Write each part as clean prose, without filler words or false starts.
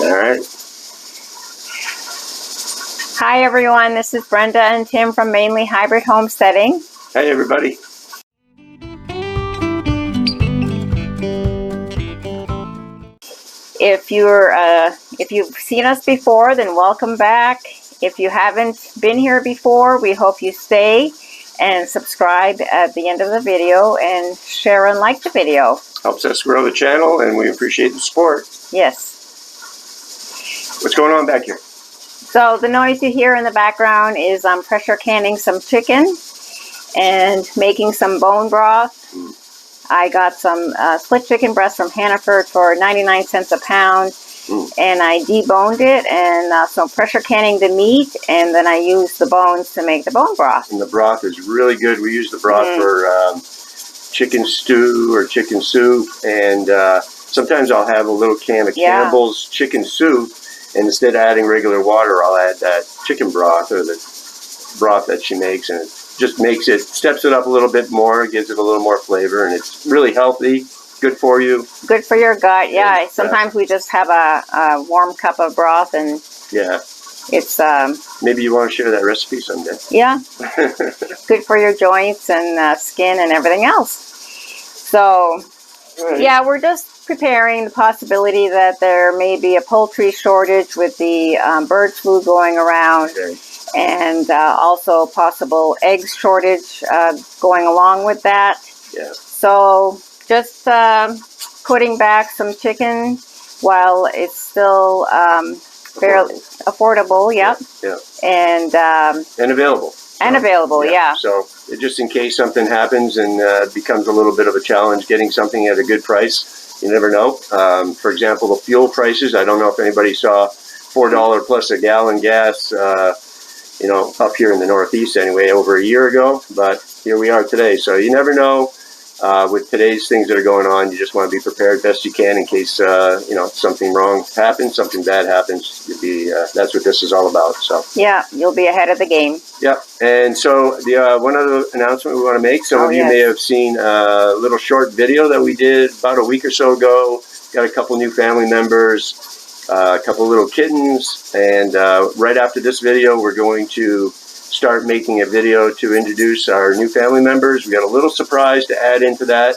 All right. Hi everyone, this is Brenda and Tim from Mainly Hybrid Homesteading. Hey everybody. If you've seen us before, then welcome back. If you haven't been here before, we hope you stay and subscribe at the end of the video and share and like the video. Helps us grow the channel and we appreciate the support. Yes. What's going on back here? So the noise you hear in the background is I'm pressure canning some chicken and making some bone broth. I got some split chicken breast from Hannaford for 99 cents a pound, and I deboned it, and so pressure canning the meat, and then I use the bones to make the bone broth. And the broth is really good. We use the broth for chicken stew or chicken soup, and sometimes I'll have a little can of Campbell's chicken soup, and instead of adding regular water, I'll add that chicken broth or the broth that she makes, and it just makes it, steps it up a little bit more, gives it a little more flavor, and it's really healthy, good for you. Good for your gut, yeah. Sometimes we just have a warm cup of broth, and it's... maybe you want to share that recipe someday. Yeah. Good for your joints and skin and everything else. So, yeah, we're just preparing the possibility that there may be a poultry shortage with the bird flu going around. And also possible eggs shortage going along with that. Yeah. So just putting back some chicken while it's still fairly affordable. Yep. Yeah. And available. And available, yeah. So just in case something happens and becomes a little bit of a challenge getting something at a good price, you never know. For example, the fuel prices. I don't know if anybody saw $4 plus a gallon gas. You know, up here in the Northeast anyway, over a year ago, but here we are today. So you never know with today's things that are going on. You just want to be prepared best you can in case, you know, something wrong happens, something bad happens. You'll be, that's what this is all about. So yeah, you'll be ahead of the game. Yep. And so the one other announcement we want to make, some of you may have seen a little short video that we did about a week or so ago. Got a couple new family members. A couple little kittens, and right after this video we're going to start making a video to introduce our new family members. We got a little surprise to add into that.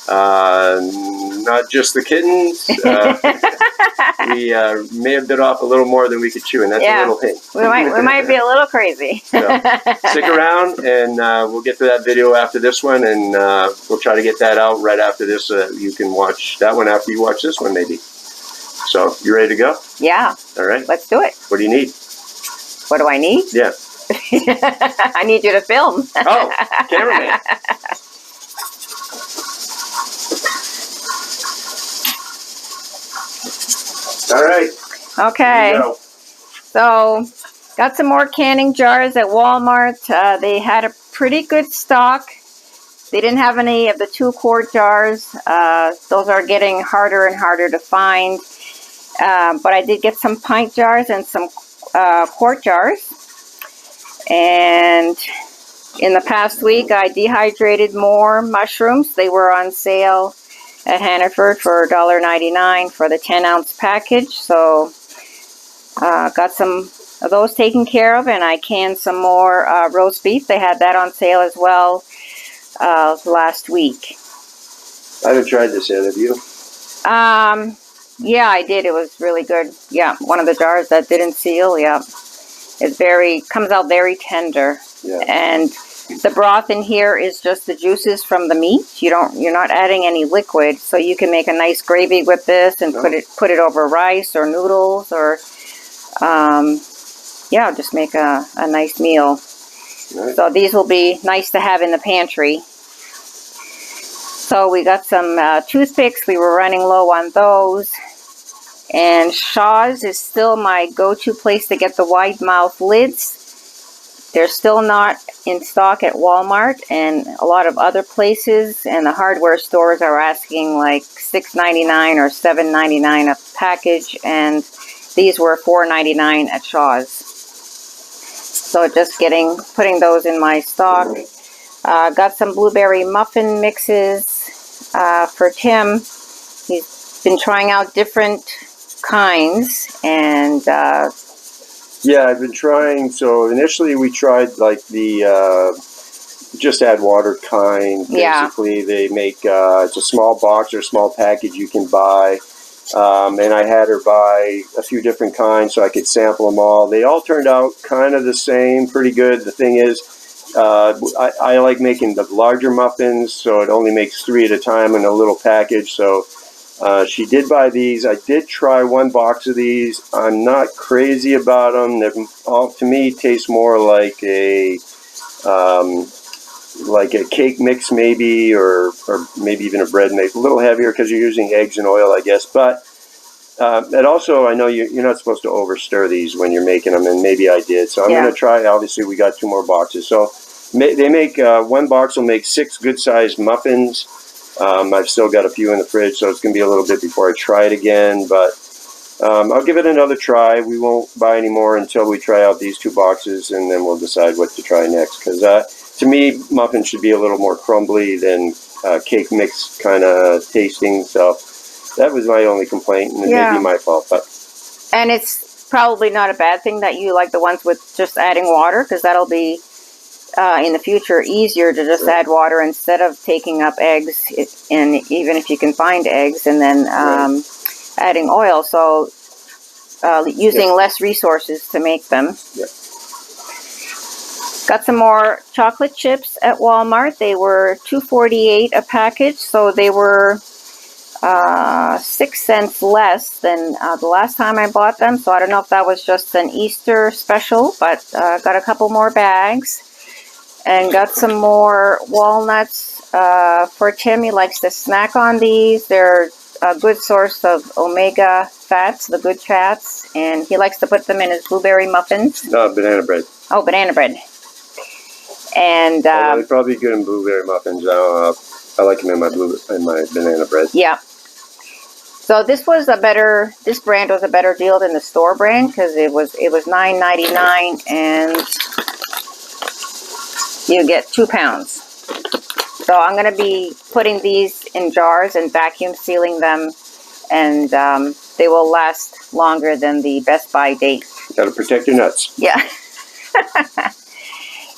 Not just the kittens. We may have bit off a little more than we could chew, and that's a little hint. We might be a little crazy. So, stick around, and we'll get to that video after this one, and we'll try to get that out right after this. You can watch that one after you watch this one, maybe. So, you ready to go? Yeah. All right. Let's do it. What do you need? What do I need? Yeah. I need you to film. Oh, cameraman. All right. Okay. Here we go. So, got some more canning jars at Walmart. They had a pretty good stock. They didn't have any of the 2-quart jars. Those are getting harder and harder to find. But I did get some pint jars and some quart jars. And in the past week, I dehydrated more mushrooms. They were on sale at Hannaford for $1.99 for the 10-ounce package. So got some of those taken care of, and I canned some more roast beef. They had that on sale as well last week. I haven't tried this yet, have you? Yeah, I did. It was really good. Yeah, one of the jars that didn't seal. Yeah, it's comes out very tender. Yeah. And the broth in here is just the juices from the meat. You're not adding any liquid, so you can make a nice gravy with this and put it over rice or noodles, or yeah, just make a nice meal. Right. So these will be nice to have in the pantry. So we got some toothpicks. We were running low on those. And Shaw's is still my go-to place to get the wide mouth lids. They're still not in stock at Walmart and a lot of other places. And the hardware stores are asking like $6.99 or $7.99 a package. And these were $4.99 at Shaw's. So just putting those in my stock. Got some blueberry muffin mixes for Tim. He's been trying out different kinds, and yeah, I've been trying. So initially we tried like the just add water kind. Basically, they make it's a small box or a small package you can buy. And I had her buy a few different kinds so I could sample them all. They all turned out kind of the same, pretty good. The thing is, I like making the larger muffins, so it only makes 3 at a time in a little package. So she did buy these. I did try one box of these. I'm not crazy about them. They're all, to me, taste more like a cake mix maybe, or maybe even a bread mix. A little heavier because you're using eggs and oil, I guess. But and also, I know you're not supposed to over stir these when you're making them, and maybe I did. So I'm going to try. Obviously, we got 2 more boxes. So they make one box will make 6 good-sized muffins. I've still got a few in the fridge, so it's going to be a little bit before I try it again. But I'll give it another try. We won't buy any more until we try out these 2 boxes, and then we'll decide what to try next. Because to me, muffins should be a little more crumbly than cake mix kind of tasting. So that was my only complaint, and it may be my fault. And it's probably not a bad thing that you like the ones with just adding water, because that'll be in the future easier to just add water instead of taking up eggs, and even if you can find eggs, and then adding oil. So using less resources to make them. Got some more chocolate chips at Walmart. They were $2.48 a package, so they were 6 cents less than the last time I bought them. So I don't know if that was just an Easter special, but got a couple more bags. And got some more walnuts for Tim. He likes to snack on these. They're a good source of omega fats, the good fats, and he likes to put them in his blueberry muffins. No, banana bread. Oh, banana bread. And they're probably good in blueberry muffins. I like them in my banana bread. Yeah. So this brand was a better deal than the store brand, because it was $9.99 and you get 2 pounds. So I'm going to be putting these in jars and vacuum sealing them, and they will last longer than the Best By date. Got to protect your nuts. Yeah.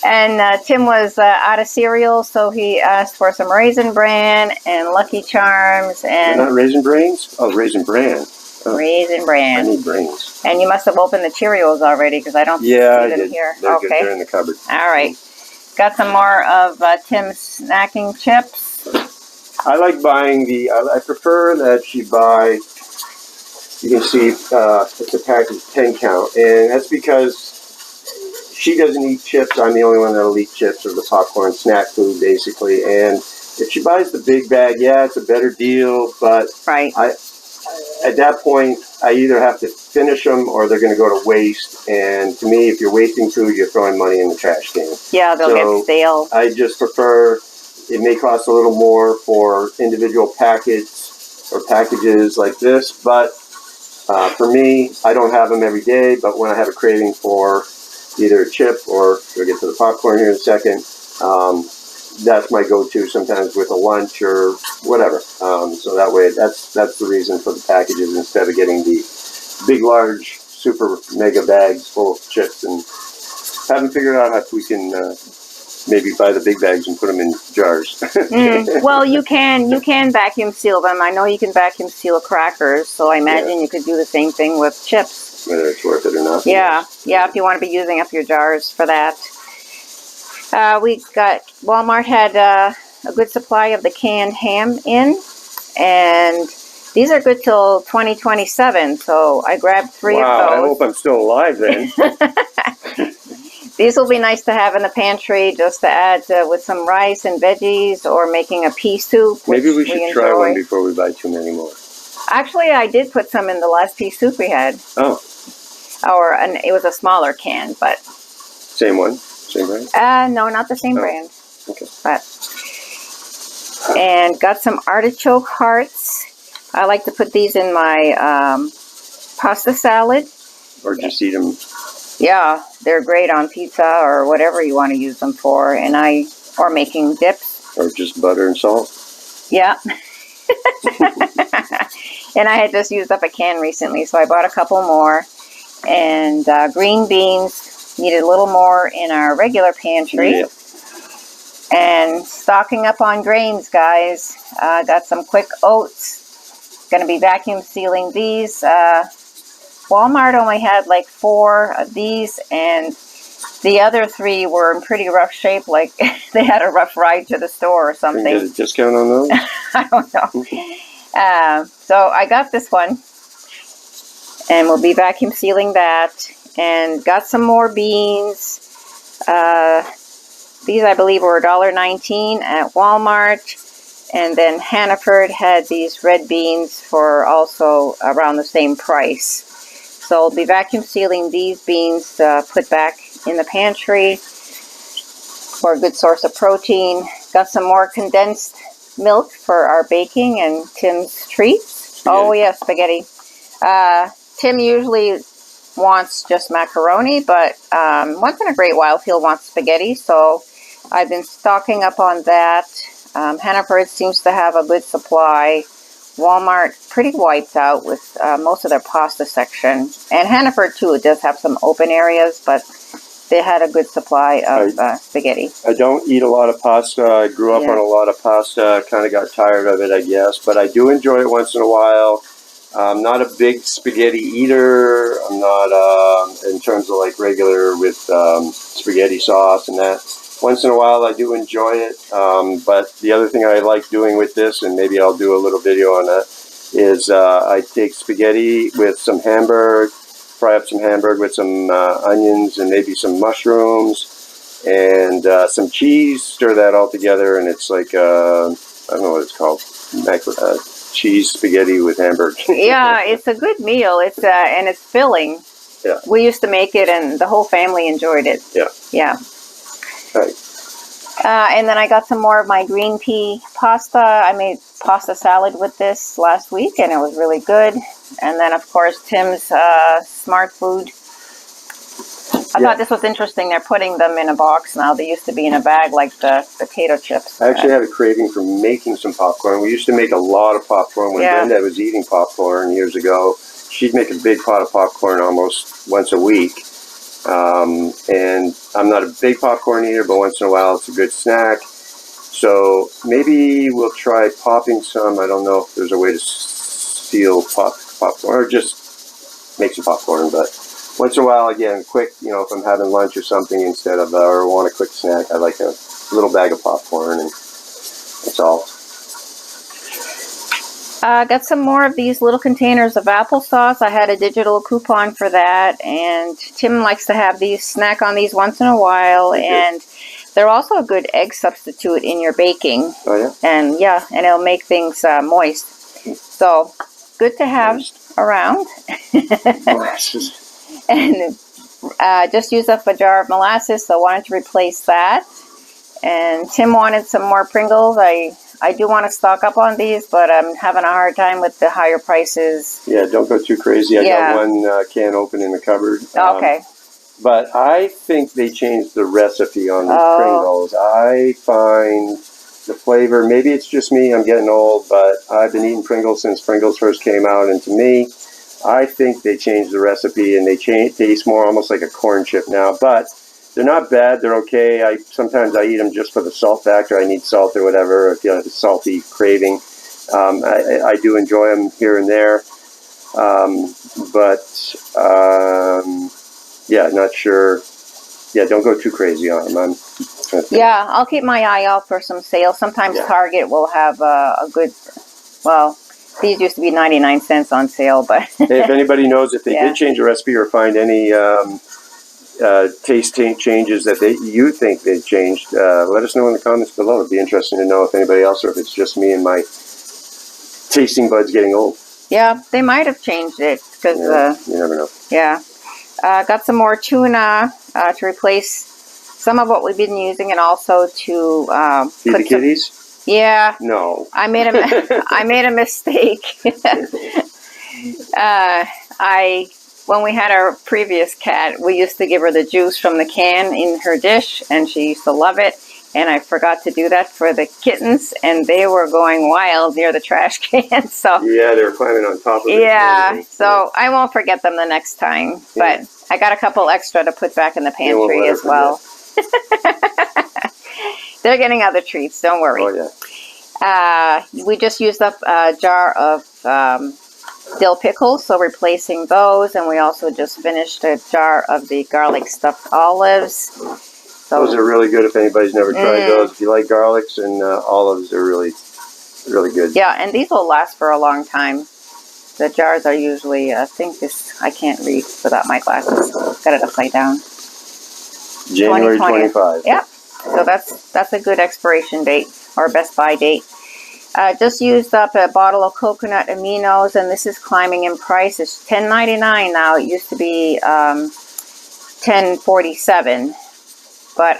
And Tim was out of cereal, so he asked for some Raisin Bran and Lucky Charms. And they're not Raisin Brains? Oh, Raisin Bran. Oh, Raisin Bran. I need brains. And you must have opened the Cheerios already, because I don't see them here. They're good. They're in the cupboard. All right. Got some more of Tim's snacking chips. I like buying I prefer that she buy, you can see it's a package 10 count. And that's because she doesn't eat chips. I'm the only one that'll eat chips, or the popcorn snack food, basically. And if she buys the big bag, it's a better deal. But at that point, I either have to finish them or they're going to go to waste. And to me, if you're wasting food, you're throwing money in the trash can. Yeah, they'll get stale. I just prefer, it may cost a little more for individual packages like this. But for me, I don't have them every day. But when I have a craving for either a chip, or we'll get to the popcorn here in a second, that's my go-to sometimes with a lunch or whatever. So that way, that's the reason for the packages, instead of getting the big, large, super mega bags full of chips. And haven't figured out how we can maybe buy the big bags and put them in jars. Well, you can vacuum seal them. I know you can vacuum seal crackers, so I imagine you could do the same thing with chips. Whether it's worth it or not. Yeah, if you want to be using up your jars for that. Walmart had a good supply of the canned ham in, and these are good till 2027, so I grabbed 3 of those. Wow, I hope I'm still alive then. These will be nice to have in the pantry, just to add with some rice and veggies, or making a pea soup. Maybe we should try one before we buy too many more. Actually, I did put some in the last pea soup we had. Oh. It was a smaller can, but... Same one? Same brand? No, not the same brand. Okay. And got some artichoke hearts. I like to put these in my pasta salad. Or just eat them. Yeah, they're great on pizza or whatever you want to use them for. Or making dips. Or just butter and salt. Yeah. And I had just used up a can recently, so I bought a couple more. And green beans needed a little more in our regular pantry. Yeah. And stocking up on grains, guys. Got some quick oats. Going to be vacuum sealing these. Walmart only had like 4 of these, and the other 3 were in pretty rough shape, like they had a rough ride to the store or something. Can you get a discount on those? I don't know. So I got this one, and we'll be vacuum sealing that. And got some more beans. These, I believe, were $1.19 at Walmart. And then Hannaford had these red beans for also around the same price. So I'll be vacuum sealing these beans to put back in the pantry for a good source of protein. Got some more condensed milk for our baking and Tim's treats. Spaghetti. Oh, yeah, spaghetti. Tim usually wants just macaroni, but once in a great while he'll want spaghetti. So I've been stocking up on that. Hannaford seems to have a good supply. Walmart pretty wiped out with most of their pasta section. And Hannaford, too, it does have some open areas, but they had a good supply of spaghetti. I don't eat a lot of pasta. I grew up on a lot of pasta. Kind of got tired of it, I guess. But I do enjoy it once in a while. I'm not a big spaghetti eater. I'm not, in terms of like regular with spaghetti sauce and that. Once in a while, I do enjoy it. But the other thing I like doing with this, and maybe I'll do a little video on that, is I take spaghetti with some Hamburg, fry up some Hamburg with some onions and maybe some mushrooms and some cheese, stir that all together, and it's like, I don't know what it's called, cheese spaghetti with Hamburg. Yeah, it's a good meal. It's and it's filling. Yeah. We used to make it, and the whole family enjoyed it. Yeah. Yeah. Right. And then I got some more of my green pea pasta. I made pasta salad with this last week, and it was really good. And then, of course, Tim's Smart Food. I thought this was interesting. They're putting them in a box now. They used to be in a bag like the potato chips. I actually had a craving for making some popcorn. We used to make a lot of popcorn when Brenda was eating popcorn years ago. She'd make a big pot of popcorn almost once a week. And I'm not a big popcorn eater, but once in a while it's a good snack. So maybe we'll try popping some. I don't know if there's a way to seal popcorn or just make some popcorn, but once in a while, again, quick, if I'm having lunch or something instead of, or want a quick snack, I like a little bag of popcorn, and that's all. Got some more of these little containers of applesauce. I had a digital coupon for that, and Tim likes to have these, snack on these once in a while, and they're also a good egg substitute in your baking. Oh, yeah? And it'll make things moist. So, good to have around. And just used up a jar of molasses, so I wanted to replace that. And Tim wanted some more Pringles. I do want to stock up on these, but I'm having a hard time with the higher prices. Yeah, don't go too crazy. I got one can open in the cupboard. Okay. But I think they changed the recipe on the Pringles. I find the flavor, maybe it's just me, I'm getting old, but I've been eating Pringles since Pringles first came out, and to me, I think they changed the recipe, and they taste more almost like a corn chip now. But they're not bad. They're okay. Sometimes I eat them just for the salt factor. I need salt or whatever. If you have a salty craving, I do enjoy them here and there. Not sure. Yeah, don't go too crazy on them. I'll keep my eye out for some sales. Sometimes Target will have a good, these used to be 99 cents on sale, but hey, if anybody knows if they did change the recipe or find any taste changes that you think they've changed, let us know in the comments below. It'd be interesting to know if anybody else, or if it's just me and my tasting buds getting old. Yeah, they might have changed it because you never know. Yeah, got some more tuna to replace some of what we've been using, and also to feed the kitties. Yeah. No. I made a mistake. When we had our previous cat, we used to give her the juice from the can in her dish, and she used to love it. and I forgot to do that for the kittens, and they were going wild near the trash can. So Yeah, they were climbing on top of it. yeah, so I won't forget them the next time. But I got a couple extra to put back in the pantry as well. They're getting other treats, don't worry. Oh, yeah. We just used up a jar of dill pickles, so replacing those, and we also just finished a jar of the garlic stuffed olives. So, those are really good if anybody's never tried those. If you like garlics and olives, they're really, really good. Yeah, and these will last for a long time. The jars are usually, I think this, I can't read without my glasses. Got it upside down. January 25. Yep. So that's a good expiration date or best by date. Just used up a bottle of coconut aminos, and this is climbing in price. It's $10.99 now. It used to be $10.47. But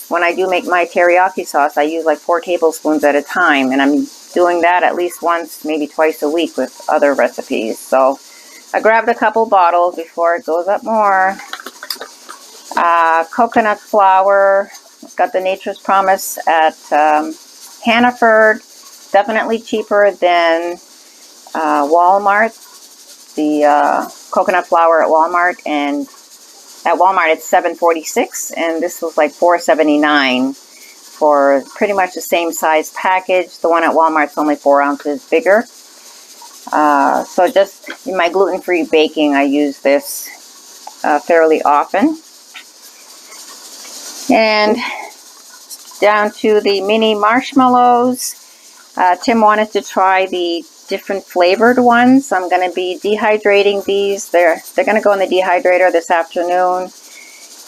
when I do make my teriyaki sauce, I use like 4 tablespoons at a time, and I'm doing that at least once, maybe twice a week with other recipes. So I grabbed a couple bottles before it goes up more. Coconut flour. Got the Nature's Promise at Hannaford. Definitely cheaper than Walmart. The coconut flour at Walmart, and at Walmart it's $7.46, and this was like $4.79 for pretty much the same size package. The one at Walmart's only 4 ounces bigger. So just in my gluten-free baking, I use this fairly often. And down to the mini marshmallows. Tim wanted to try the different flavored ones. I'm going to be dehydrating these. They're going to go in the dehydrator this afternoon.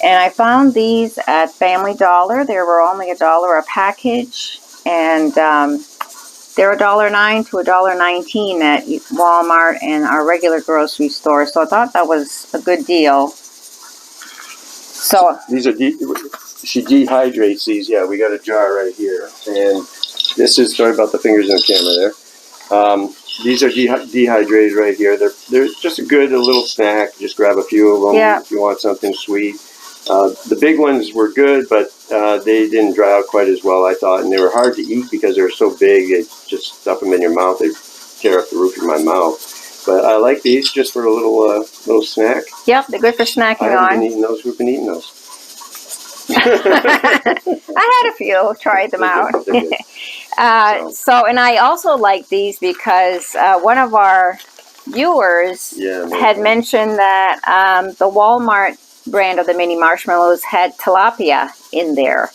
And I found these at Family Dollar. They were only $1 a package, and they're $1.09 to $1.19 at Walmart and our regular grocery store. So I thought that was a good deal. So these are she dehydrates these. Yeah, we got a jar right here, and this is, sorry about the fingers in the camera there. These are dehydrated right here. They're just a little snack. Just grab a few of them if you want something sweet. The big ones were good, but they didn't dry out quite as well, I thought, and they were hard to eat because they were so big. They just stuff them in your mouth. They tear up the roof of my mouth. But I like these just for a little snack. Yep, they're good for snacking on. I haven't been eating those. Who've been eating those? I had a few, tried them out. And I also like these because one of our viewers had mentioned that the Walmart brand of the mini marshmallows had tilapia in there.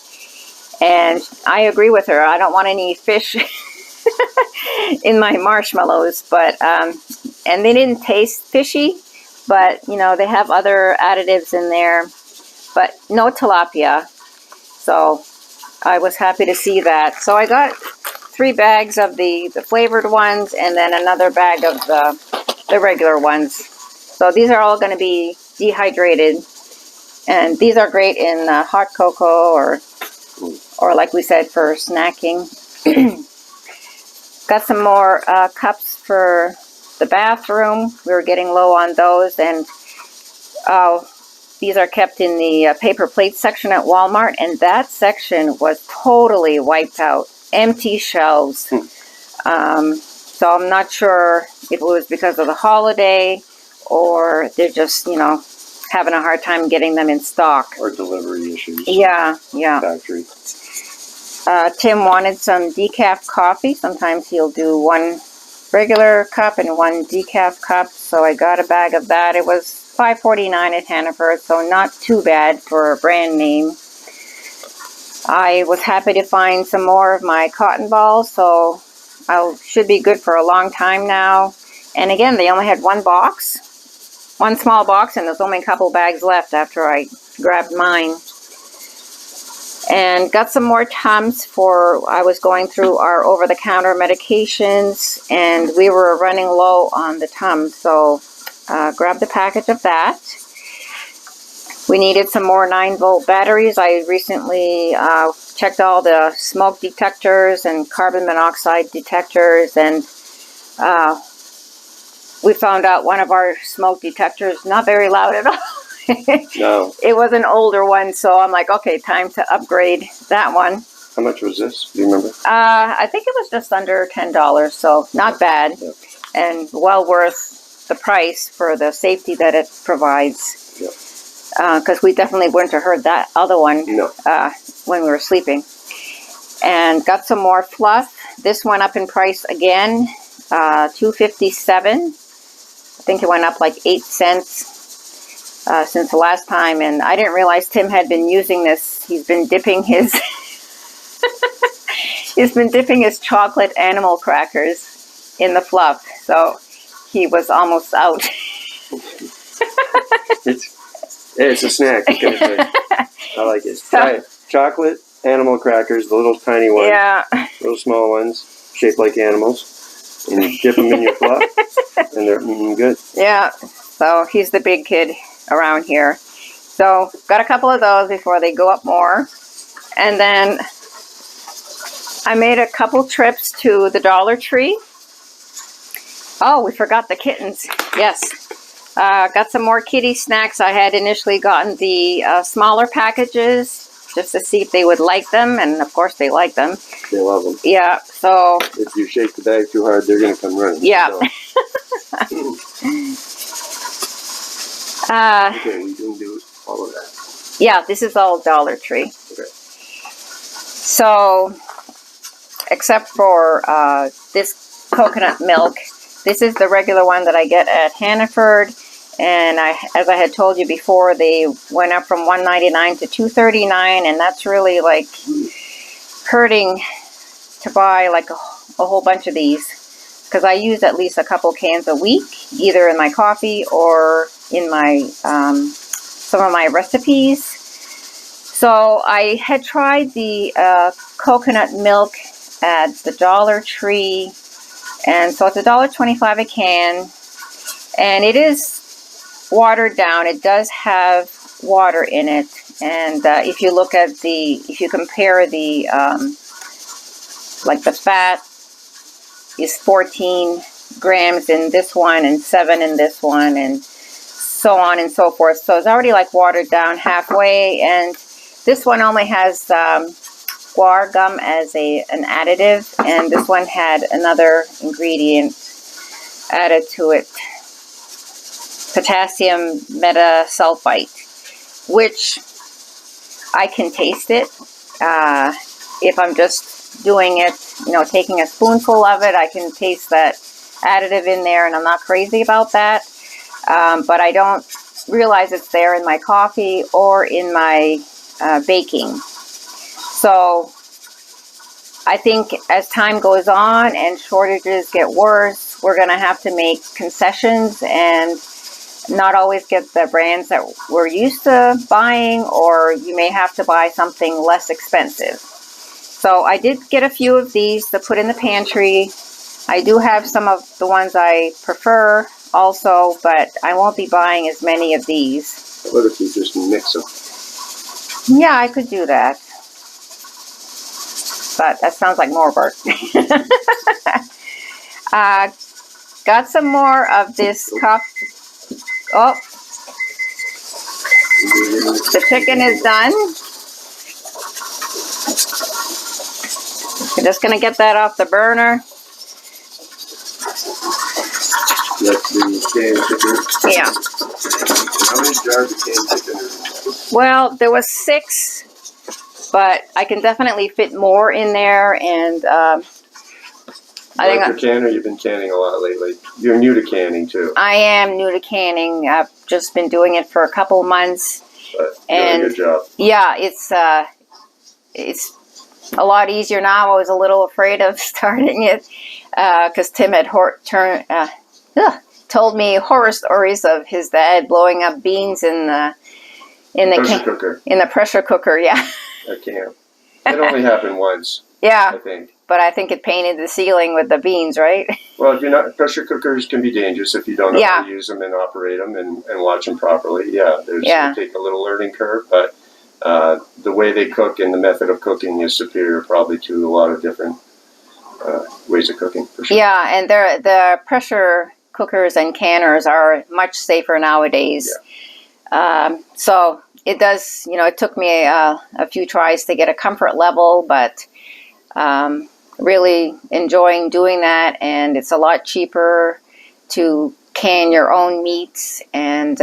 And I agree with her. I don't want any fish in my marshmallows, but and they didn't taste fishy, but you know, they have other additives in there, but no tilapia. So I was happy to see that. So I got 3 bags of the flavored ones, and then another bag of the regular ones. So these are all going to be dehydrated, and these are great in hot cocoa or like we said, for snacking. Got some more cups for the bathroom. We were getting low on those, and these are kept in the paper plate section at Walmart, and that section was totally wiped out. Empty shelves. So I'm not sure if it was because of the holiday or they're just, you know, having a hard time getting them in stock. Or delivery issues. Yeah. Factory. Tim wanted some decaf coffee. Sometimes he'll do 1 regular cup and 1 decaf cup. So I got a bag of that. It was $5.49 at Hannaford, so not too bad for a brand name. I was happy to find some more of my cotton balls, so I should be good for a long time now. And again, they only had 1 box, 1 small box, and there's only a couple bags left after I grabbed mine. And got some more Tums I was going through our over-the-counter medications, and we were running low on the Tums, so grabbed a package of that. We needed some more 9-volt batteries. I recently checked all the smoke detectors and carbon monoxide detectors, and we found out one of our smoke detectors not very loud at all. No. It was an older one, so I'm like, okay, time to upgrade that one. How much was this? Do you remember? I think it was just under $10, so not bad, Yeah. and well worth the price for the safety that it provides. Yeah. Because we definitely wouldn't have heard that other one No. when we were sleeping. And got some more fluff. This went up in price again, $2.57. I think it went up like 8 cents since the last time, and I didn't realize Tim had been using this. He's been dipping his chocolate animal crackers in the fluff, so he was almost out. It's a snack. I like it. So, Right. Chocolate animal crackers, the little tiny ones, yeah. little small ones, shaped like animals, and you dip them in your fluff, and they're good. Yeah, so he's the big kid around here. So got a couple of those before they go up more. And then I made a couple trips to the Dollar Tree. Oh, we forgot the kittens. Yes. Got some more kitty snacks. I had initially gotten the smaller packages just to see if they would like them. And of course they like them. They love them. Yeah, so... If you shake the bag too hard, they're going to come running. Yeah. So. Okay, we didn't do all of that. Yeah, this is all Dollar Tree. Okay. So, except for this coconut milk, this is the regular one that I get at Hannaford. And as I had told you before, they went up from $1.99 to $2.39, and that's really like hurting to buy like a whole bunch of these, because I use at least a couple cans a week, either in my coffee or in my some of my recipes. So I had tried the coconut milk at the Dollar Tree, and so it's $1.25 a can, and it is watered down. It does have water in it, and if you look at if you compare the like the fat is 14 grams in this one and 7 in this one, and so on and so forth. So it's already like watered down halfway, and this one only has guar gum as an additive, and this one had another ingredient added to it, potassium metasulfite, which I can taste it. If I'm just doing it, taking a spoonful of it, I can taste that additive in there, and I'm not crazy about that. But I don't realize it's there in my coffee or in my baking. So I think as time goes on and shortages get worse, we're going to have to make concessions and not always get the brands that we're used to buying, or you may have to buy something less expensive. So I did get a few of these to put in the pantry. I do have some of the ones I prefer also, but I won't be buying as many of these. What if you just mix them? Yeah, I could do that. But that sounds like more work. Got some more of this cup. Oh, the chicken is done. We're just going to get that off the burner. That's the canned chicken. Yeah. How many jars of canned chicken are there? Well, there was 6, but I can definitely fit more in there, and I think for canner, you've been canning a lot lately. You're new to canning too. I am new to canning. I've just been doing it for a couple months. But you're doing a good job. Yeah, it's a lot easier now. I was a little afraid of starting it because Tim had told me horror stories of his dad blowing up beans in the pressure cooker. In the pressure cooker, yeah. At camp. It only happened once. Yeah. I think. But I think it painted the ceiling with the beans, right? Well, if you're not, pressure cookers can be dangerous if you don't know how to use them and operate them and watch them properly. Yeah, they take a little learning curve, but the way they cook and the method of cooking is superior probably to a lot of different ways of cooking, for sure. Yeah, and the pressure cookers and canners are much safer nowadays. So it does, it took me a few tries to get a comfort level, but really enjoying doing that. And it's a lot cheaper to can your own meats. And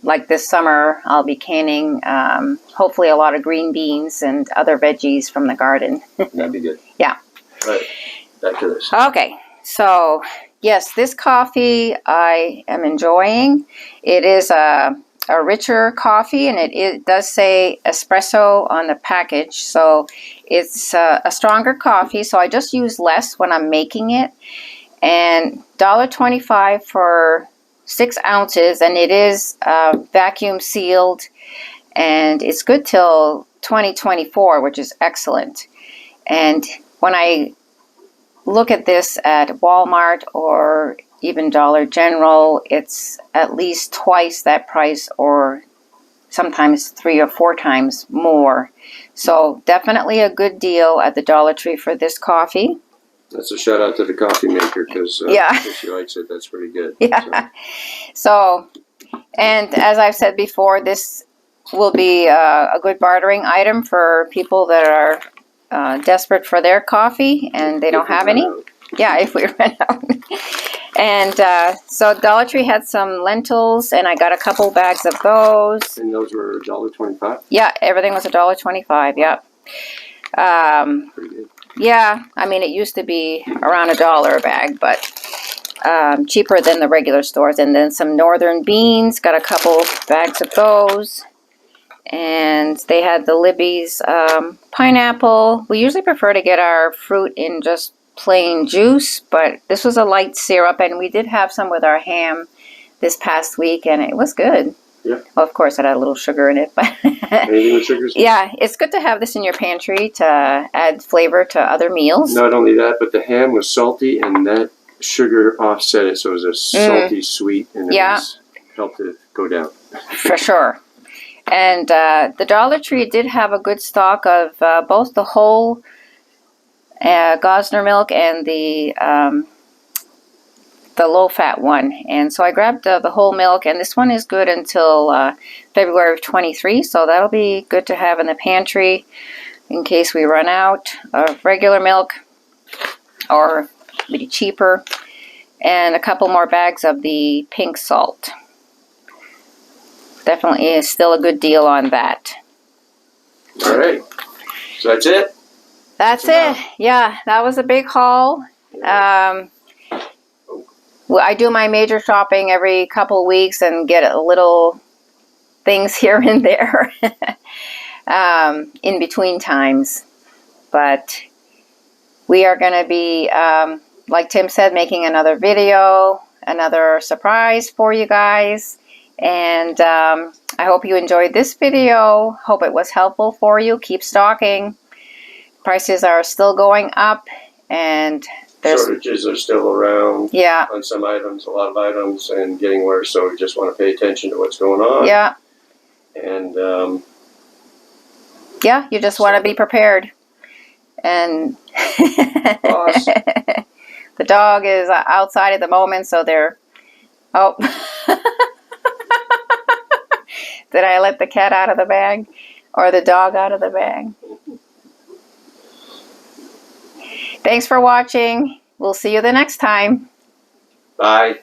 like this summer, I'll be canning hopefully a lot of green beans and other veggies from the garden. That'd be good. Yeah. All right, back to this. Okay, so yes, this coffee I am enjoying. It is a richer coffee, and it does say espresso on the package, so it's a stronger coffee. So I just use less when I'm making it, and $1.25 for 6 ounces, and it is vacuum sealed, and it's good till 2024, which is excellent. And when I look at this at Walmart or even Dollar General, it's at least twice that price, or sometimes 3 or 4 times more. So definitely a good deal at the Dollar Tree for this coffee. That's a shout out to the coffee maker, because if she likes it, that's pretty good. Yeah. So, and as I've said before, this will be a good bartering item for people that are desperate for their coffee and they don't have any. Yeah, if we run out. And so Dollar Tree had some lentils, and I got a couple bags of those. And those were $1.25? Yeah, everything was $1.25. Yeah. Pretty good. Yeah, I mean, it used to be around $1 a bag, but cheaper than the regular stores. And then some northern beans, got a couple bags of those. And they had the Libby's pineapple. We usually prefer to get our fruit in just plain juice, but this was a light syrup, and we did have some with our ham this past week, and it was good. Yeah. Well, of course, it had a little sugar in it, but anything with sugar? Yeah, it's good to have this in your pantry to add flavor to other meals. Not only that, but the ham was salty, and that sugar offset it, so it was a salty sweet, and it helped it go down. For sure. And the Dollar Tree did have a good stock of both the whole Gosner milk and the low-fat one. And so I grabbed the whole milk, and this one is good until February of 23, so that'll be good to have in the pantry in case we run out of regular milk or be cheaper. And a couple more bags of the pink salt. Definitely is still a good deal on that. All right. So that's it? That's it. Yeah, that was a big haul. I do my major shopping every couple of weeks and get a little things here and there in between times. But we are going to be, like Tim said, making another video, another surprise for you guys. And I hope you enjoyed this video. Hope it was helpful for you. Keep stocking. Prices are still going up, and shortages are still around. Yeah. On some items, a lot of items, and getting worse. So we just want to pay attention to what's going on. Yeah. And yeah, you just want to be prepared. And the dog is outside at the moment, so they're. Oh. Did I let the cat out of the bag? Or the dog out of the bag? Thanks for watching. We'll see you the next time. Bye.